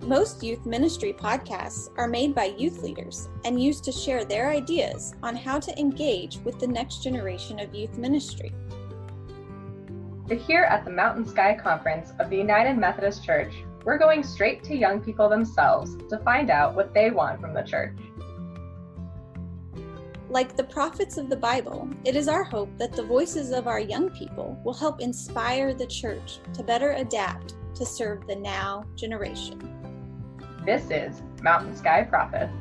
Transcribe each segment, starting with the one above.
Most youth ministry podcasts are made by youth leaders and used to share their ideas on how to engage with the next generation of youth ministry. But here at the Mountain Sky Conference of the United Methodist Church, we're going straight to young people themselves to find out what they want from the church. Like the prophets of the Bible, it is our hope that the voices of our young people will help inspire the church to better adapt to serve the now generation. This is Mountain Sky Prophets.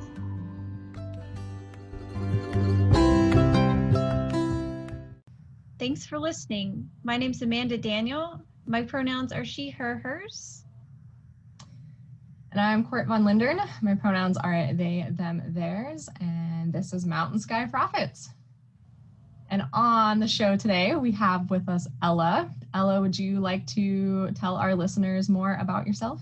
Thanks for listening. My name's Amanda Daniel. My pronouns are she, her, hers. And I'm Court Von Lindern. My pronouns are they, them, theirs. And this is Mountain Sky Prophets. And on the show today, we have with us Ella. Ella, would you like to tell our listeners more about yourself?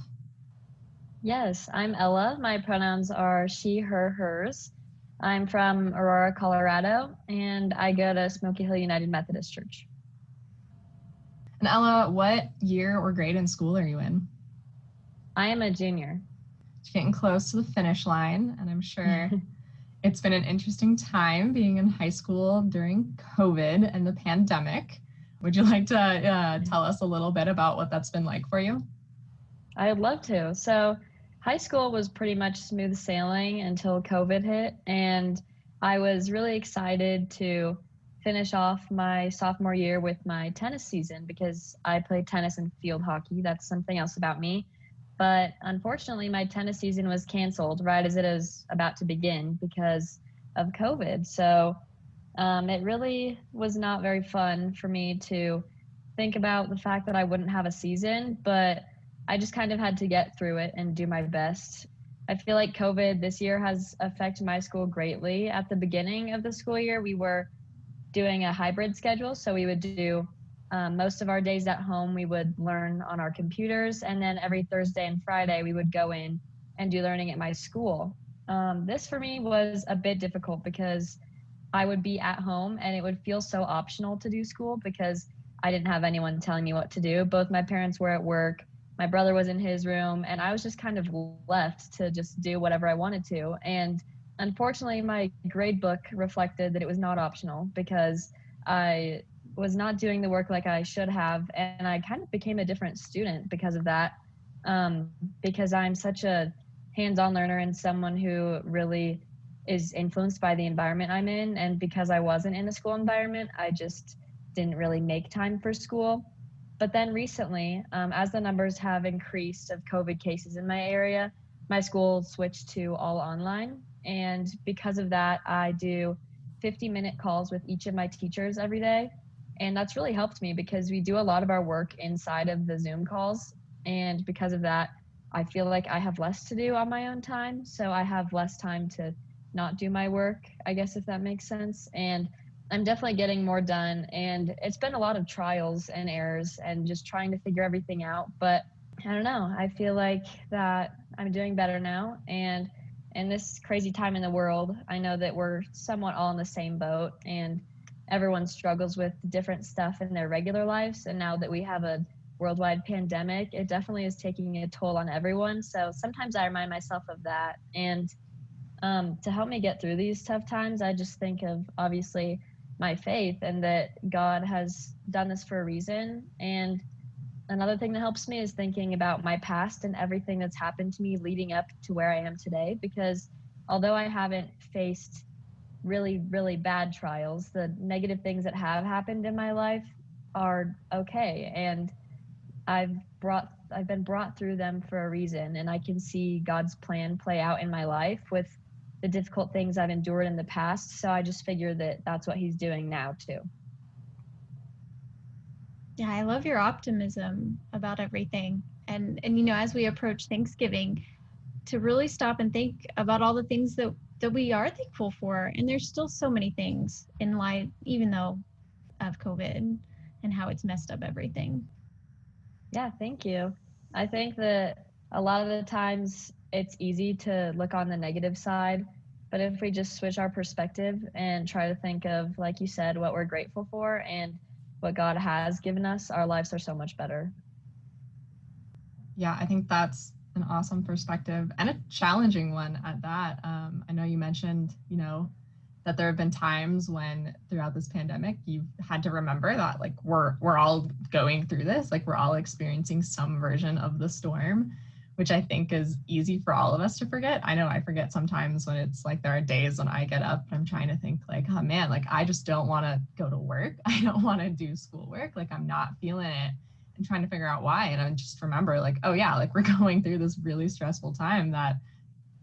Yes, I'm Ella. My pronouns are she, her, hers. I'm from Aurora, Colorado, and I go to Smoky Hill United Methodist Church. And Ella, what year or grade in school are you in? I am a junior. You're getting close to the finish line, and I'm sure it's been an interesting time being in high school during COVID and the pandemic. Would you like to tell us a little bit about what that's been like for you? I would love to. So high school was pretty much smooth sailing until COVID hit, and I was really excited to finish off my sophomore year with my tennis season because I played tennis and field hockey. That's something else about me. But unfortunately, my tennis season was canceled right as it was about to begin because of COVID. So it really was not very fun for me to think about the fact that I wouldn't have a season, but I just kind of had to get through it and do my best. I feel like COVID this year has affected my school greatly. At the beginning of the school year, we were doing a hybrid schedule. So we would do most of our days at home, we would learn on our computers. And then every Thursday and Friday, we would go in and do learning at my school. This for me was a bit difficult because I would be at home and it would feel so optional to do school because I didn't have anyone telling me what to do. Both my parents were at work. My brother was in his room, and I was just kind of left to just do whatever I wanted to. And unfortunately, my grade book reflected that it was not optional because I was not doing the work like I should have. And I kind of became a different student because of that, because I'm such a hands-on learner and someone who really is influenced by the environment I'm in. And because I wasn't in a school environment, I just didn't really make time for school. But then recently, as the numbers have increased of COVID cases in my area, my school switched to all online. And because of that, I do 50-minute calls with each of my teachers every day. And that's really helped me because we do a lot of our work inside of the Zoom calls. And because of that, I feel like I have less to do on my own time. So I have less time to not do my work, I guess, if that makes sense. And I'm definitely getting more done, and it's been a lot of trials and errors and just trying to figure everything out. But I don't know, I feel like that I'm doing better now, and in this crazy time in the world, I know that we're somewhat all in the same boat, and everyone struggles with different stuff in their regular lives. And now that we have a worldwide pandemic, it definitely is taking a toll on everyone. So sometimes I remind myself of that. And to help me get through these tough times, I just think of obviously my faith and that God has done this for a reason. And another thing that helps me is thinking about my past and everything that's happened to me leading up to where I am today, because although I haven't faced really, really bad trials, the negative things that have happened in my life are okay. And I've been brought through them for a reason, and I can see God's plan play out in my life with the difficult things I've endured in the past. So I just figure that that's what he's doing now too. Yeah, I love your optimism about everything. And you know, as we approach Thanksgiving, to really stop and think about all the things that we are thankful for. And there's still so many things in life, even though of COVID and how it's messed up everything. Yeah, thank you. I think that a lot of the times it's easy to look on the negative side, but if we just switch our perspective and try to think of, like you said, what we're grateful for and what God has given us, our lives are so much better. Yeah, I think that's An awesome perspective and a challenging one at that. I know you mentioned, that there have been times when throughout this pandemic you've had to remember that like we're all going through this, like we're all experiencing some version of the storm, which I think is easy for all of us to forget. I know I forget sometimes when it's like there are days when I get up and I'm trying to think like, oh man, like I just don't want to go to work. I don't want to do schoolwork. Like I'm not feeling it and trying to figure out why. And I just remember like, oh yeah, like we're going through this really stressful time that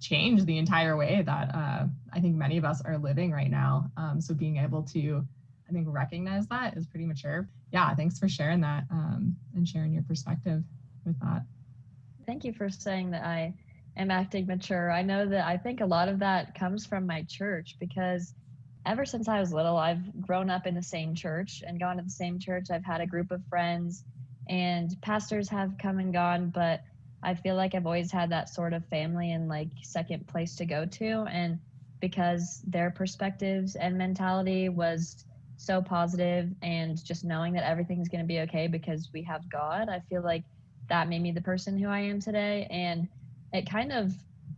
change the entire way that I think many of us are living right now. So being able to, I think, recognize that is pretty mature. Yeah, thanks for sharing that and sharing your perspective with that. Thank you for saying that I am acting mature. I know that I think a lot of that comes from my church because ever since I was little, I've grown up in the same church and gone to the same church. I've had a group of friends and pastors have come and gone, but I feel like I've always had that sort of family and like second place to go to. And because their perspectives and mentality was so positive and just knowing that everything's going to be okay because we have God, I feel like that made me the person who I am today. And it kind of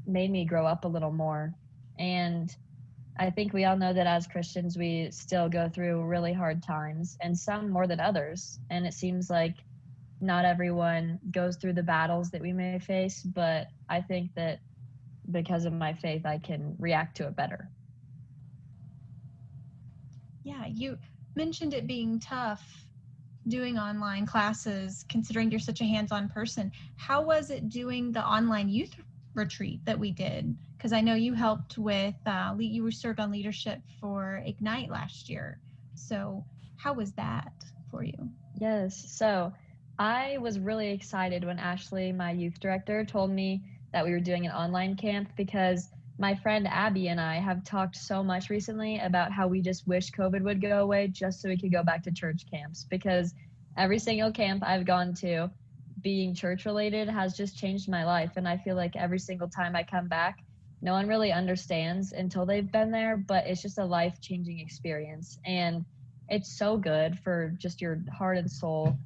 made me grow up a little more. And I think we all know that as Christians, we still go through really hard times and some more than others. And it seems like not everyone goes through the battles that we may face, but I think that because of my faith, I can react to it better. Yeah, you mentioned it being tough doing online classes, considering you're such a hands-on person. How was it doing the online youth retreat that we did? Because I know you helped with, you were served on leadership for Ignite last year. So how was that for you? Yes. So I was really excited when Ashley, my youth director, told me that we were doing an online camp because my friend Abby and I have talked so much recently about how we just wish COVID would go away just so we could go back to church camps, because every single camp I've gone to being church related has just changed my life. And I feel like every single time I come back, no one really understands until they've been there, but it's just a life-changing experience. And it's so good for just your heart and soul.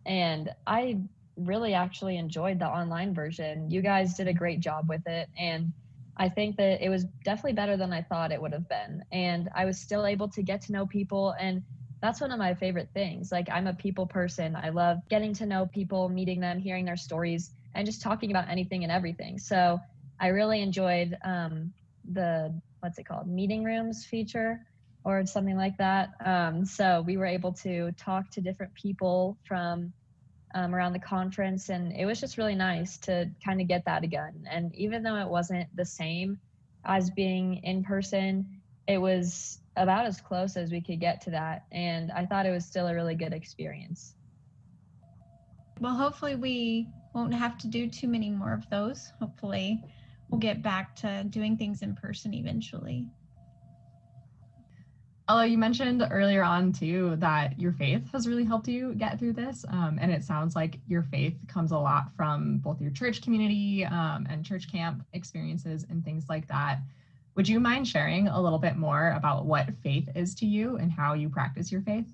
And I really actually enjoyed the online version. You guys did a great job with it. And I think that it was definitely better than I thought it would have been. And I was still able to get to know people. And that's one of my favorite things. Like, I'm a people person. I love getting to know people, meeting them, hearing their stories, and just talking about anything and everything. So I really enjoyed the, what's it called, meeting rooms feature or something like that. So we were able to talk to different people from around the conference, and it was just really nice to kind of get that again. And even though it wasn't the same as being in person, it was about as close as we could get to that. And I thought it was still a really good experience. Well, hopefully we won't have to do too many more of those. Hopefully we'll get back to doing things in person eventually. Although you mentioned earlier on too that your faith has really helped you get through this, and it sounds like your faith comes a lot from both your church community and church camp experiences and things like that. Would you mind sharing a little bit more about what faith is to you and how you practice your faith?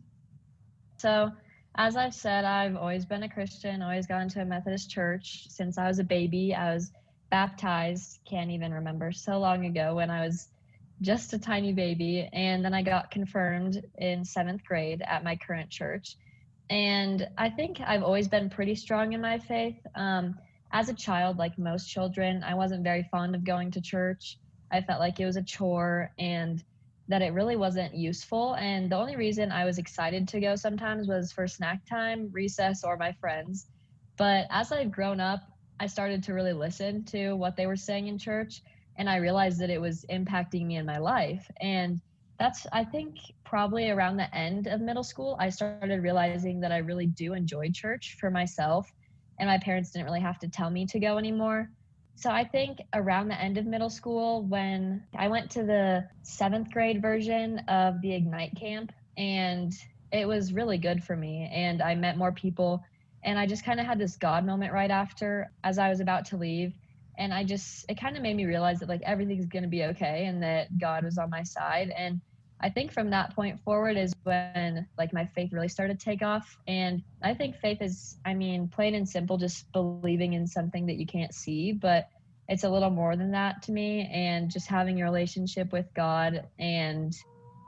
So, as I've said, I've always been a Christian, always gone to a Methodist church since I was a baby. I was baptized, can't even remember, so long ago when I was just a tiny baby. And then I got confirmed in 7th grade at my current church. And I think I've always been pretty strong in my faith. As a child, like most children, I wasn't very fond of going to church. I felt like it was a chore and that it really wasn't useful. And the only reason I was excited to go sometimes was for snack time, recess, or my friends. But as I've grown up, I started to really listen to what they were saying in church. And I realized that it was impacting me in my life. And that's, I think, probably around the end of middle school, I started realizing that I really do enjoy church for myself. And my parents didn't really have to tell me to go anymore. So I think around the end of middle school, when I went to the 7th grade version of the Ignite camp, and it was really good for me. And I met more people. And I just kind of had this God moment right after as I was about to leave. And it kind of made me realize that like everything's going to be okay and that God was on my side. And I think from that point forward is when like my faith really started to take off. And I think faith is, I mean, plain and simple, just believing in something that you can't see, but it's a little more than that to me. And just having a relationship with God and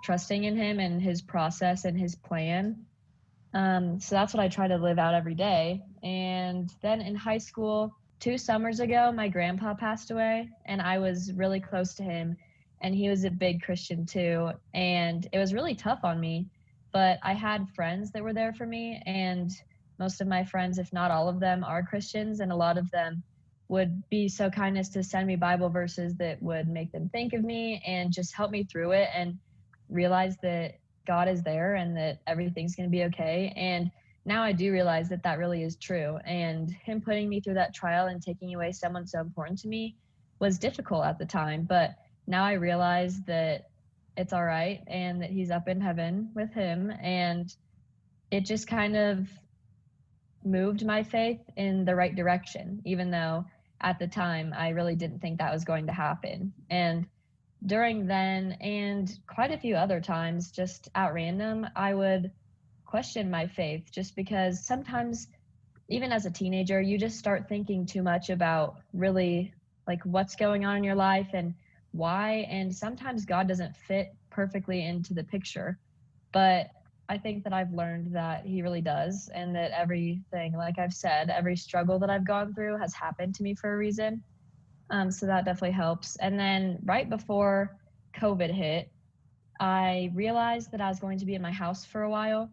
trusting in him and his process and his plan. So that's what I try to live out every day. And then in high school, 2 summers ago, my grandpa passed away, and I was really close to him, and he was a big Christian too. And it was really tough on me, but I had friends that were there for me, and most of my friends, if not all of them, are Christians, and a lot of them would be so kind as to send me Bible verses that would make them think of me and just help me through it and realize that God is there and that everything's going to be okay. And now I do realize that that really is true. And him putting me through that trial and taking away someone so important to me was difficult at the time. But now I realize that it's all right and that he's up in heaven with him. And it just kind of moved my faith in the right direction, even though at the time I really didn't think that was going to happen. And during then and quite a few other times, just at random, I would question my faith just because sometimes, even as a teenager, you just start thinking too much about really like what's going on in your life and why. And sometimes God doesn't fit perfectly into the picture. But I think that I've learned that he really does, and that everything, like I've said, every struggle that I've gone through has happened to me for a reason. So that definitely helps. And then right before COVID hit, I realized that I was going to be in my house for a while,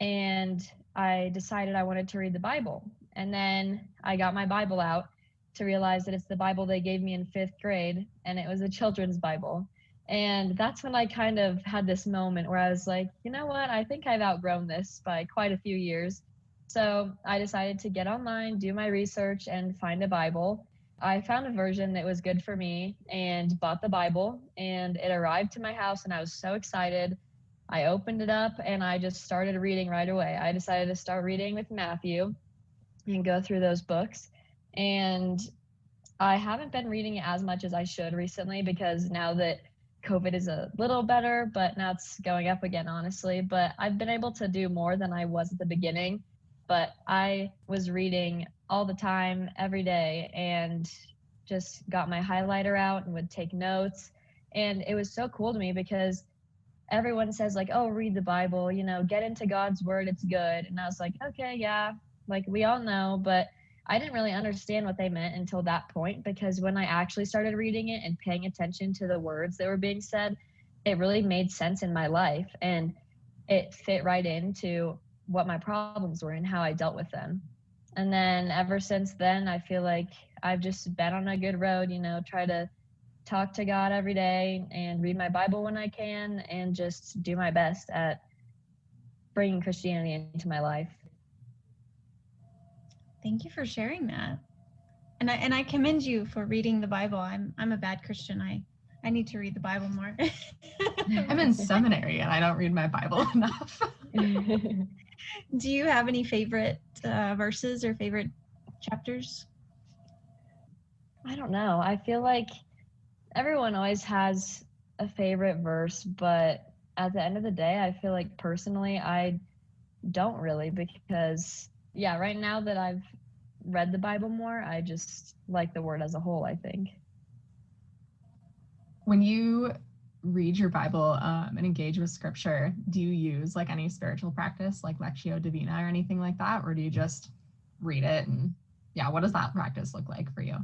and I decided I wanted to read the Bible. And then I got my Bible out to realize that it's the Bible they gave me in 5th grade, and it was a children's Bible. And that's when I kind of had this moment where I was like, you know what, I think I've outgrown this by quite a few years. So I decided to get online, do my research, and find a Bible. I found a version that was good for me and bought the Bible, and it arrived to my house, and I was so excited. I opened it up and I just started reading right away. I decided to start reading with Matthew and go through those books. And I haven't been reading it as much as I should recently, because now that COVID is a little better, but now it's going up again, honestly. But I've been able to do more than I was at the beginning. But I was reading all the time, every day, and just got my highlighter out and would take notes. And it was so cool to me because everyone says like, oh, read the Bible, you know, get into God's word, it's good. And I was like, okay, yeah, like we all know, but I didn't really understand what they meant until that point, because when I actually started reading it and paying attention to the words that were being said, it really made sense in my life, and it fit right into what my problems were and how I dealt with them. And then ever since then, I feel like I've just been on a good road, you know, try to talk to God every day and read my Bible when I can, and just do my best at bringing Christianity into my life. Thank you for sharing that. And I commend you for reading the Bible. I'm a bad Christian. I need to read the Bible more. I'm in seminary and I don't read my Bible enough. Do you have any favorite verses or favorite chapters? I don't know. I feel like everyone always has a favorite verse, but at the end of the day, I feel like personally, I don't really, because yeah, right now that I've read the Bible more, I just like the word as a whole, I think. When you read your Bible and engage with scripture, do you use like any spiritual practice like Lectio Divina or anything like that? Or do you just read it? And yeah, what does that practice look like for you?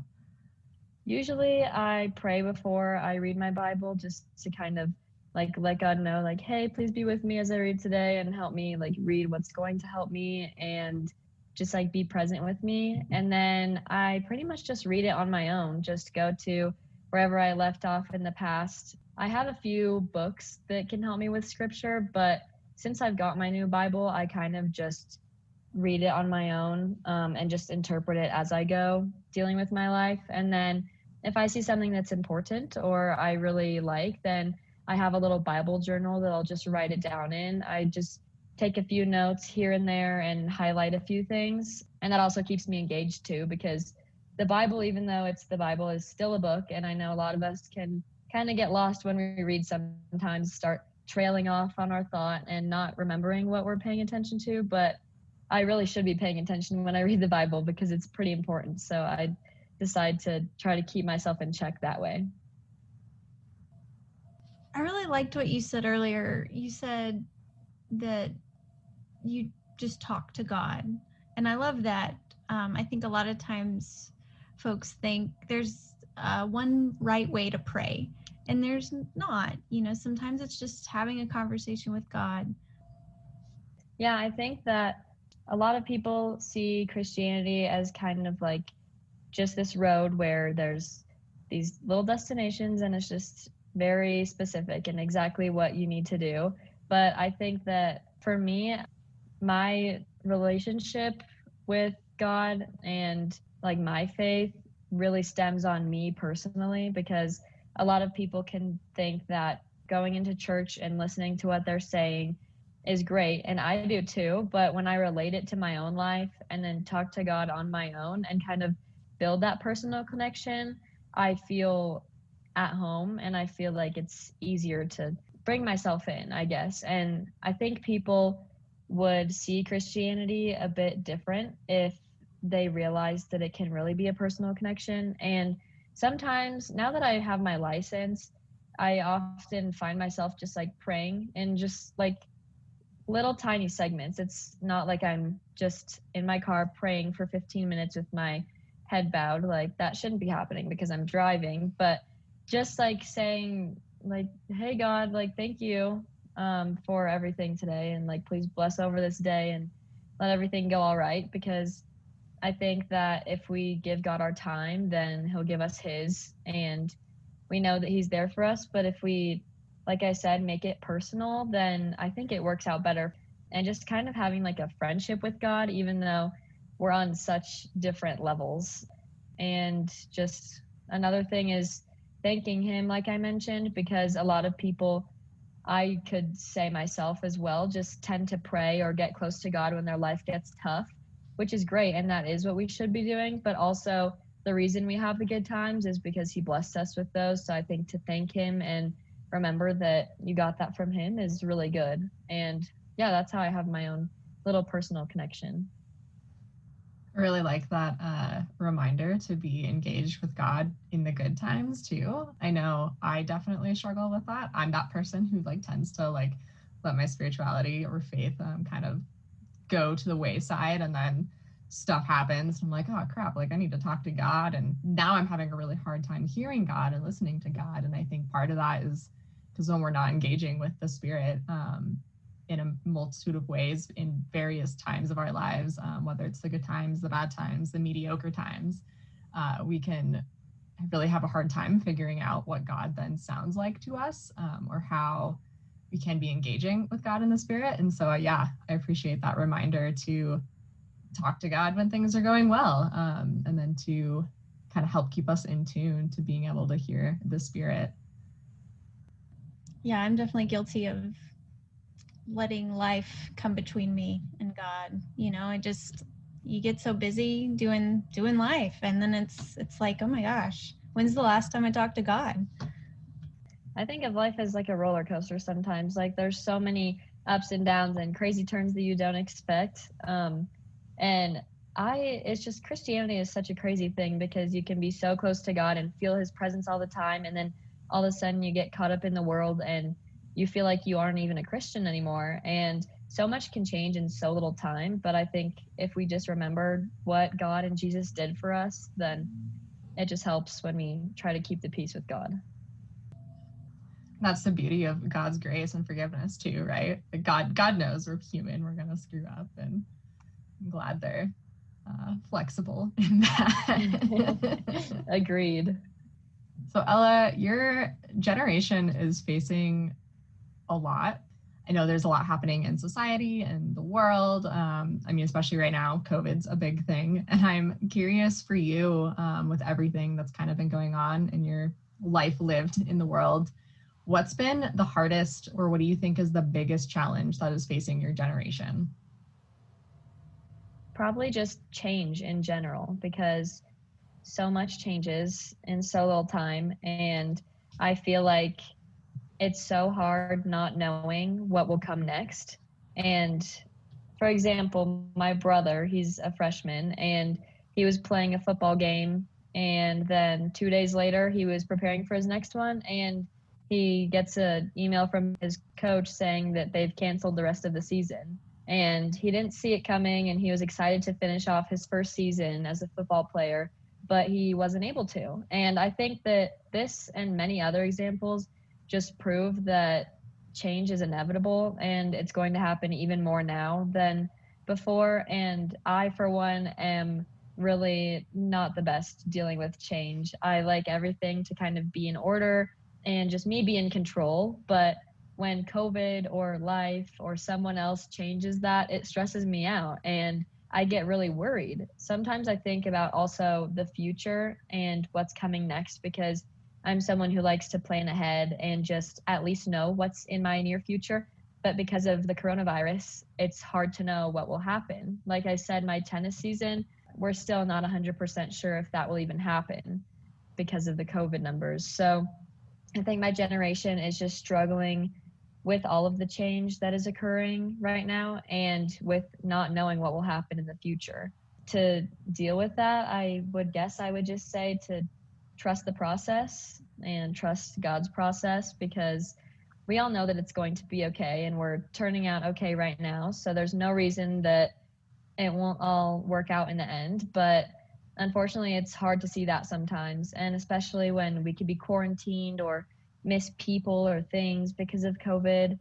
Usually I pray before I read my Bible, just to kind of like let God know, like, hey, please be with me as I read today and help me like read what's going to help me, and just like be present with me. And then I pretty much just read it on my own, just go to wherever I left off in the past. I have a few books that can help me with scripture, but since I've got my new Bible, I kind of just read it on my own and just interpret it as I go, dealing with my life. And then if I see something that's important or I really like, then I have a little Bible journal that I'll just write it down in. I just take a few notes here and there and highlight a few things. And that also keeps me engaged too, because the Bible, even though it's the Bible, is still a book. And I know a lot of us can kind of get lost when we read, sometimes start trailing off on our thought and not remembering what we're paying attention to. But I really should be paying attention when I read the Bible because it's pretty important. So I decide to try to keep myself in check that way. I really liked what you said earlier. You said that you just talk to God. And I love that. I think a lot of times folks think there's one right way to pray, and there's not. Sometimes it's just having a conversation with God. Yeah, I think that a lot of people see Christianity as kind of like just this road where there's these little destinations and it's just very specific and exactly what you need to do. But I think that for me, my relationship with God and like my faith really stems on me personally, because a lot of people can think that going into church and listening to what they're saying is great, and I do too, but when I relate it to my own life and then talk to God on my own and kind of build that personal connection, I feel at home and I feel like it's easier to bring myself in, I guess. And I think people would see Christianity a bit different if they realized that it can really be a personal connection. And sometimes, now that I have my license, I often find myself just like praying in just like little tiny segments. It's not like I'm just in my car praying for 15 minutes with my head bowed. Like that shouldn't be happening because I'm driving, but just like saying like, hey God, like thank you for everything today, and like please bless over this day and let everything go all right, because I think that if we give God our time, then he'll give us his, and we know that he's there for us. But if we, like I said, make it personal, then I think it works out better. And just kind of having like a friendship with God, even though we're on such different levels. And just another thing is thanking him, like I mentioned, because a lot of people, I could say myself as well, just tend to pray or get close to God when their life gets tough, which is great. And that is what we should be doing. But also the reason we have the good times is because he blessed us with those. So I think to thank him and remember that you got that from him is really good. And yeah, that's how I have my own little personal connection. I really like that reminder to be engaged with God in the good times too. I know I definitely struggle with that. I'm that person who like tends to like let my spirituality or faith kind of go to the wayside, and then stuff happens. I'm like, oh crap, like I need to talk to God. And now I'm having a really hard time hearing God and listening to God. And I think part of that is because when we're not engaging with the Spirit in a multitude of ways in various times of our lives, whether it's the good times, the bad times, the mediocre times, we can really have a hard time figuring out what God then sounds like to us, or how we can be engaging with God in the Spirit. And so, yeah, I appreciate that reminder to talk to God when things are going well, and then to kind of help keep us in tune to being able to hear the Spirit. Yeah, I'm definitely guilty of letting life come between me and God. You get so busy doing life, and then it's like, oh my gosh, when's the last time I talked to God? I think of life as like a roller coaster sometimes. Like there's so many ups and downs and crazy turns that you don't expect. And it's just, Christianity is such a crazy thing because you can be so close to God and feel his presence all the time, and then all of a sudden you get caught up in the world and you feel like you aren't even a Christian anymore. And so much can change in so little time. But I think if we just remember what God and Jesus did for us, then it just helps when we try to keep the peace with God. That's the beauty of God's grace and forgiveness too, right? God knows we're human, we're gonna screw up, and I'm glad they're flexible in that. Agreed. So Ella, your generation is facing a lot. I know there's a lot happening in society and the world. Especially right now, COVID's a big thing. And I'm curious for you, with everything that's kind of been going on in your life lived in the world, what's been the hardest, or what do you think is the biggest challenge that is facing your generation? Probably just change in general, because so much changes in so little time. And I feel like it's so hard not knowing what will come next. And for example, my brother, he's a freshman, and he was playing a football game, and then 2 days later he was preparing for his next one, and he gets an email from his coach saying that they've canceled the rest of the season. And he didn't see it coming, and he was excited to finish off his first season as a football player, but he wasn't able to. And I think that this and many other examples just prove that change is inevitable, and it's going to happen even more now than before. And I, for one, am really not the best dealing with change. I like everything to kind of be in order and just me be in control. But when COVID or life or someone else changes that, it stresses me out and I get really worried. Sometimes I think about also the future and what's coming next, because I'm someone who likes to plan ahead and just at least know what's in my near future. But because of the coronavirus, it's hard to know what will happen. Like I said, my tennis season, we're still not 100% sure if that will even happen because of the COVID numbers. So I think my generation is just struggling with all of the change that is occurring right now and with not knowing what will happen in the future. To deal with that, I would just say to trust the process and trust God's process, because we all know that it's going to be okay and we're turning out okay right now. So there's no reason that it won't all work out in the end. But unfortunately, it's hard to see that sometimes. And especially when we could be quarantined or miss people or things because of COVID,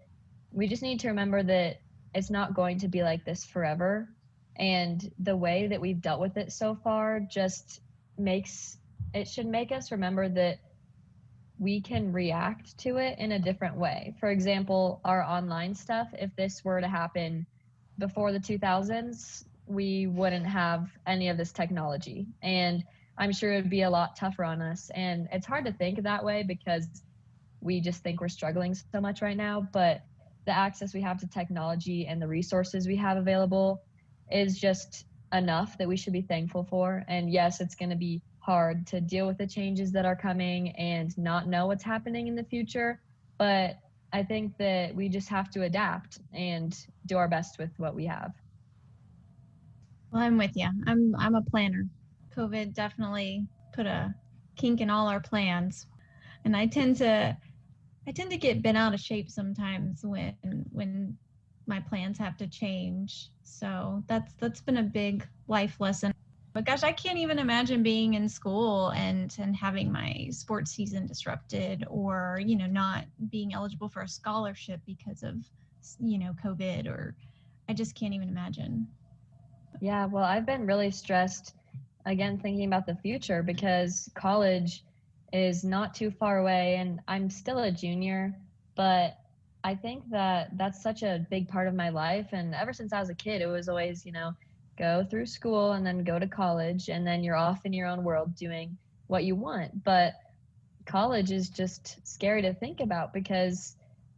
we just need to remember that it's not going to be like this forever. And the way that we've dealt with it so far just should make us remember that we can react to it in a different way. For example, our online stuff, if this were to happen before the 2000s, we wouldn't have any of this technology. And I'm sure it would be a lot tougher on us. And it's hard to think that way because we just think we're struggling so much right now. But the access we have to technology and the resources we have available is just enough that we should be thankful for. And yes, it's going to be hard to deal with the changes that are coming and not know what's happening in the future. But I think that we just have to adapt and do our best with what we have. Well, I'm with you. I'm a planner. COVID definitely put a kink in all our plans. And I tend to get bent out of shape sometimes when my plans have to change. So that's been a big life lesson. But gosh, I can't even imagine being in school and having my sports season disrupted, or, not being eligible for a scholarship because of, COVID, or I just can't even imagine. Yeah, well, I've been really stressed, again, thinking about the future, because college is not too far away and I'm still a junior, but I think that that's such a big part of my life. And ever since I was a kid, it was always, go through school and then go to college, and then you're off in your own world doing what you want. But college is just scary to think about because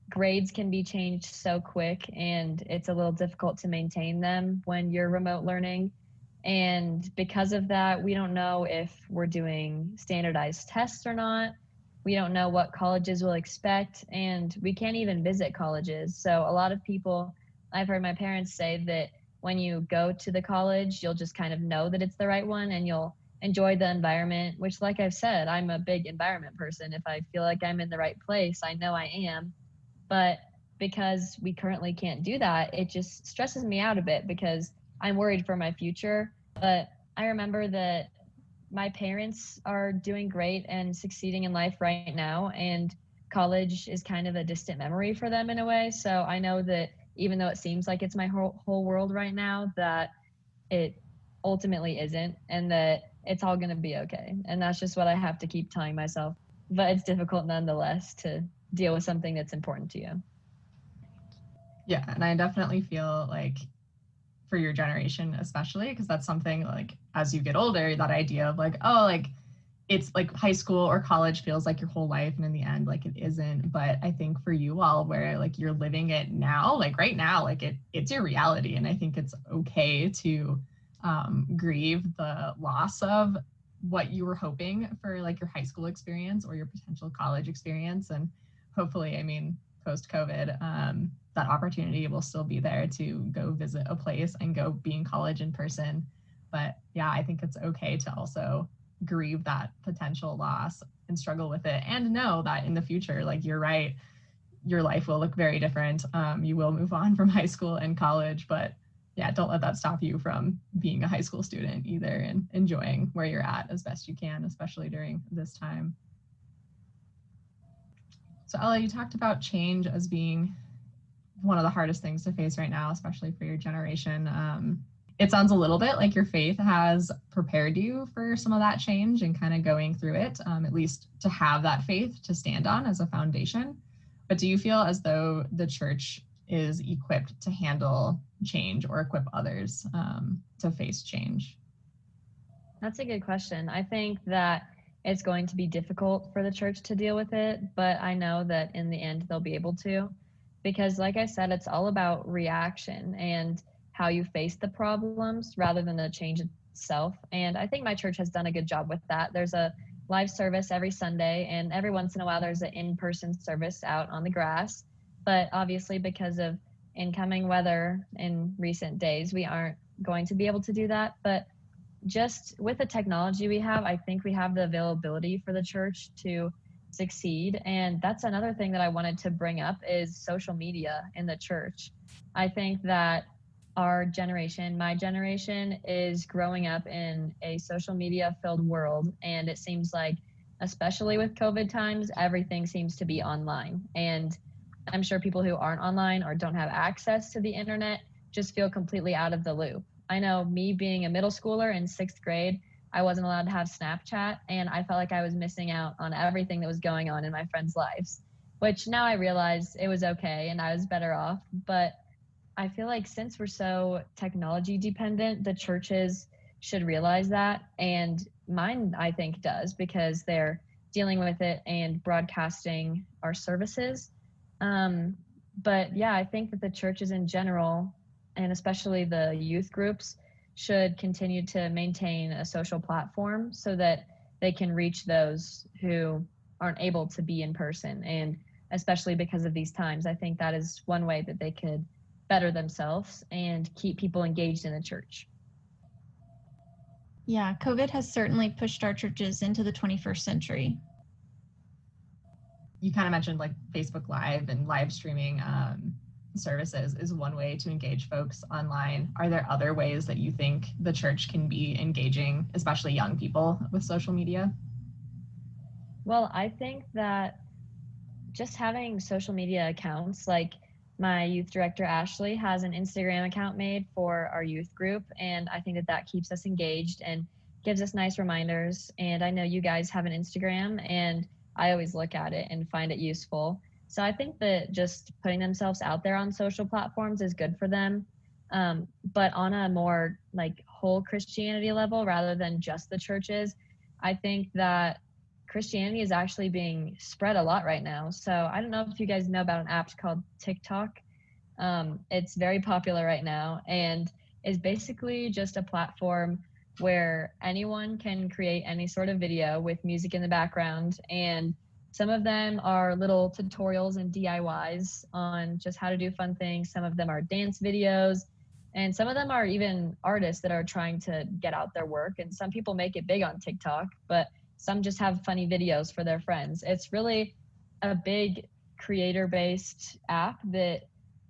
grades can be changed so quick and it's a little difficult to maintain them when you're remote learning. And because of that, we don't know if we're doing standardized tests or not. We don't know what colleges will expect, and we can't even visit colleges. So a lot of people, I've heard my parents say that when you go to the college, you'll just kind of know that it's the right one and you'll enjoy the environment, which, like I've said, I'm a big environment person. If I feel like I'm in the right place, I know I am. But because we currently can't do that, it just stresses me out a bit because I'm worried for my future. But I remember that my parents are doing great and succeeding in life right now, and college is kind of a distant memory for them in a way. So I know that even though it seems like it's my whole world right now, that it ultimately isn't, and that it's all going to be okay. And that's just what I have to keep telling myself. But it's difficult nonetheless to deal with something that's important to you. Yeah, and I definitely feel like for your generation especially, because that's something like as you get older, that idea of like, oh, like it's like high school or college feels like your whole life, and in the end like it isn't. But I think for you all, where like you're living it now, like right now, like it's your reality, and I think it's okay to grieve the loss of what you were hoping for, like your high school experience or your potential college experience. And hopefully, I mean, post-COVID, that opportunity will still be there to go visit a place and go be in college in person. But yeah, I think it's okay to also grieve that potential loss and struggle with it, and know that in the future, like you're right, your life will look very different. You will move on from high school and college, but yeah, don't let that stop you from being a high school student either, and enjoying where you're at as best you can, especially during this time. So Ella, you talked about change as being one of the hardest things to face right now, especially for your generation. It sounds a little bit like your faith has prepared you for some of that change and kind of going through it, at least to have that faith to stand on as a foundation. But do you feel as though the church is equipped to handle change or equip others to face change? That's a good question. I think that it's going to be difficult for the church to deal with it, but I know that in the end they'll be able to, because like I said, it's all about reaction and how you face the problems rather than the change itself. And I think my church has done a good job with that. There's a live service every Sunday, and every once in a while there's an in-person service out on the grass. But obviously, because of incoming weather in recent days, we aren't going to be able to do that. But just with the technology we have, I think we have the availability for the church to succeed. And that's another thing that I wanted to bring up is social media in the church. I think that our generation, my generation, is growing up in a social media filled world. And it seems like, especially with COVID times, everything seems to be online. And I'm sure people who aren't online or don't have access to the internet just feel completely out of the loop. I know me being a middle schooler in 6th grade, I wasn't allowed to have Snapchat, and I felt like I was missing out on everything that was going on in my friends' lives, which now I realize it was okay and I was better off. But I feel like since we're so technology dependent, the churches should realize that. And mine, I think, does, because they're dealing with it and broadcasting our services. But yeah, I think that the churches in general, and especially the youth groups, should continue to maintain a social platform so that they can reach those who aren't able to be in person. And especially because of these times, I think that is one way that they could better themselves and keep people engaged in the church. Yeah, COVID has certainly pushed our churches into the 21st century. You kind of mentioned like Facebook Live and live streaming services is one way to engage folks online. Are there other ways that you think the church can be engaging, especially young people, with social media? Well, I think that just having social media accounts, like my youth director, Ashley, has an Instagram account made for our youth group. And I think that that keeps us engaged and gives us nice reminders. And I know you guys have an Instagram, and I always look at it and find it useful. So I think that just putting themselves out there on social platforms is good for them. But on a more like whole Christianity level, rather than just the churches, I think that Christianity is actually being spread a lot right now. So I don't know if you guys know about an app called TikTok. It's very popular right now and is basically just a platform where anyone can create any sort of video with music in the background. And some of them are little tutorials and DIYs on just how to do fun things. Some of them are dance videos, and some of them are even artists that are trying to get out their work. And some people make it big on TikTok, but some just have funny videos for their friends. It's really a big creator-based app that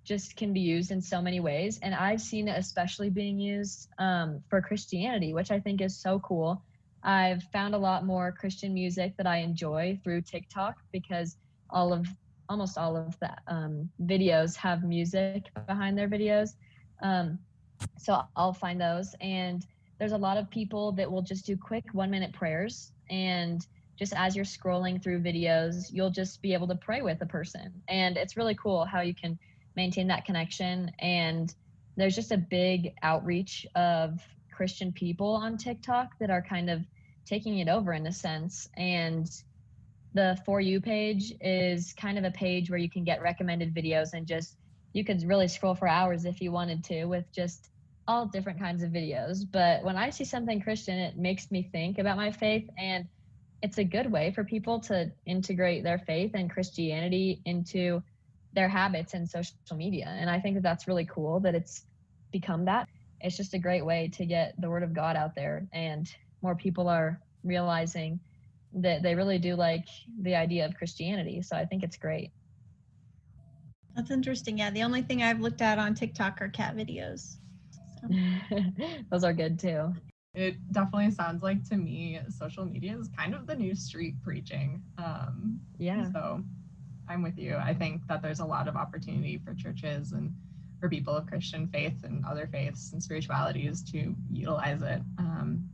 just can be used in so many ways. And I've seen it especially being used for Christianity, which I think is so cool. I've found a lot more Christian music that I enjoy through TikTok because almost all of the videos have music behind their videos. So I'll find those. And there's a lot of people that will just do quick 1-minute prayers. And just as you're scrolling through videos, you'll just be able to pray with a person. And it's really cool how you can maintain that connection. And there's just a big outreach of Christian people on TikTok that are kind of taking it over in a sense. And the For You page is kind of a page where you can get recommended videos, and just you could really scroll for hours if you wanted to with just all different kinds of videos. But when I see something Christian, it makes me think about my faith. And it's a good way for people to integrate their faith and Christianity into their habits and social media. And I think that that's really cool that it's become that. It's just a great way to get the word of God out there, and more people are realizing that they really do like the idea of Christianity. So I think it's great. That's interesting. Yeah, the only thing I've looked at on TikTok are cat videos. So. Those are good too. It definitely sounds like to me social media is kind of the new street preaching. Yeah. So I'm with you. I think that there's a lot of opportunity for churches and for people of Christian faith and other faiths and spiritualities to utilize it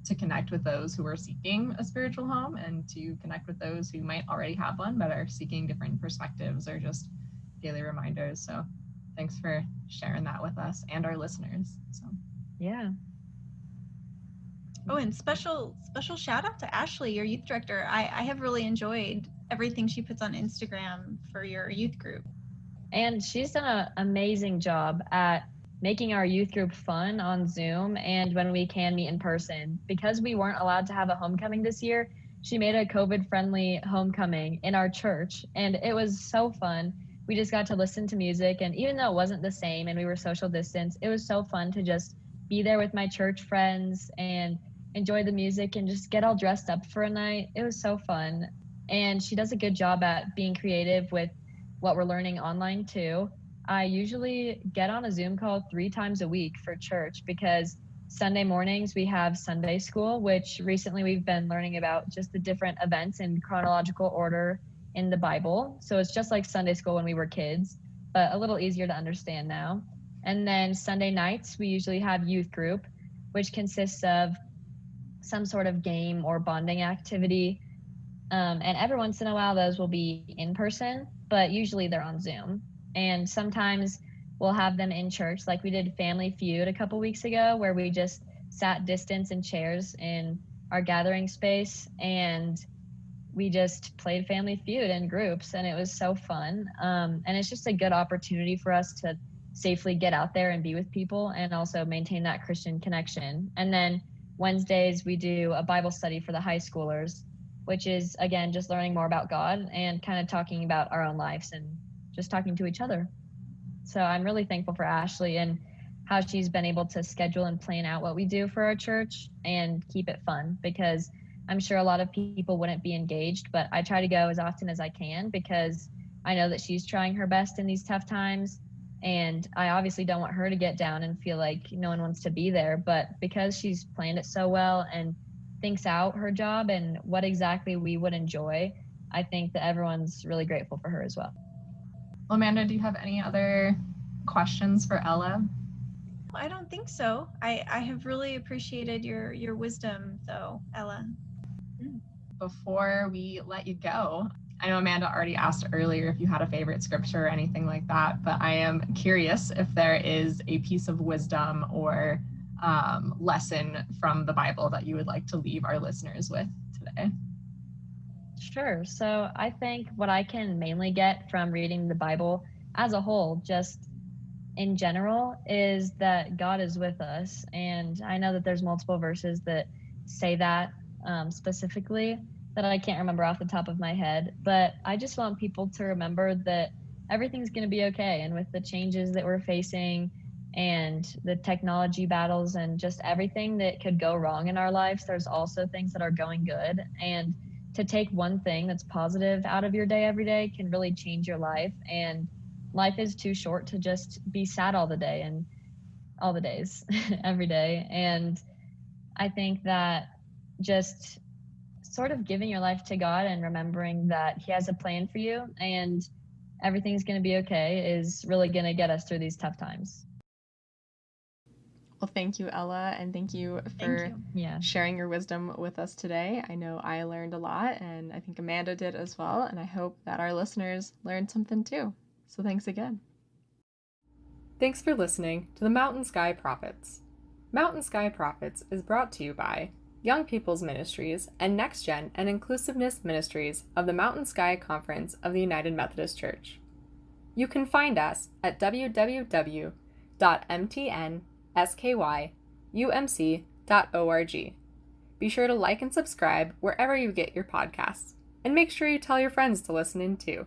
to connect with those who are seeking a spiritual home, and to connect with those who might already have one but are seeking different perspectives or just daily reminders. So thanks for sharing that with us and our listeners. So yeah. Oh, and special shout out to Ashley, your youth director. I have really enjoyed everything she puts on Instagram for your youth group. And she's done an amazing job at making our youth group fun on Zoom and when we can meet in person. Because we weren't allowed to have a homecoming this year, she made a COVID-friendly homecoming in our church, and it was so fun. We just got to listen to music, and even though it wasn't the same and we were social distance, it was so fun to just be there with my church friends and enjoy the music and just get all dressed up for a night. It was so fun. And she does a good job at being creative with what we're learning online too. I usually get on a Zoom call 3 times a week for church, because Sunday mornings we have Sunday school, which recently we've been learning about just the different events in chronological order in the Bible. So it's just like Sunday school when we were kids, but a little easier to understand now. And then Sunday nights we usually have youth group, which consists of some sort of game or bonding activity. And every once in a while, those will be in person, but usually they're on Zoom. And sometimes we'll have them in church, like we did Family Feud a couple weeks ago, where we just sat distance in chairs in our gathering space, and we just played Family Feud in groups, and it was so fun. And it's just a good opportunity for us to safely get out there and be with people, and also maintain that Christian connection. And then Wednesdays, we do a Bible study for the high schoolers, which is, again, just learning more about God and kind of talking about our own lives and just talking to each other. So I'm really thankful for Ashley and how she's been able to schedule and plan out what we do for our church and keep it fun, because I'm sure a lot of people wouldn't be engaged, but I try to go as often as I can because I know that she's trying her best in these tough times. And I obviously don't want her to get down and feel like no one wants to be there. But because she's planned it so well and thinks out her job and what exactly we would enjoy, I think that everyone's really grateful for her as well. Well, Amanda, do you have any other questions for Ella? I don't think so. I have really appreciated your wisdom, though, Ella. Before we let you go, I know Amanda already asked earlier if you had a favorite scripture or anything like that, but I am curious if there is a piece of wisdom or lesson from the Bible that you would like to leave our listeners with today. Sure. So I think what I can mainly get from reading the Bible as a whole, just in general, is that God is with us. And I know that there's multiple verses that say that specifically, that I can't remember off the top of my head, but I just want people to remember that everything's going to be okay. And with the changes that we're facing and the technology battles and just everything that could go wrong in our lives, there's also things that are going good. And to take one thing that's positive out of your day every day can really change your life. And life is too short to just be sad all the day and all the days, every day. And I think that just sort of giving your life to God and remembering that He has a plan for you and everything's going to be okay is really going to get us through these tough times. Well, thank you, Ella, and thank you for sharing your wisdom with us today. I know I learned a lot, and I think Amanda did as well, and I hope that our listeners learned something too. So thanks again. Thanks for listening to the Mountain Sky Prophets. Mountain Sky Prophets is brought to you by Young People's Ministries and Next Gen and Inclusiveness Ministries of the Mountain Sky Conference of the United Methodist Church. You can find us at www.mtnskyumc.org. Be sure to like and subscribe wherever you get your podcasts, and make sure you tell your friends to listen in too.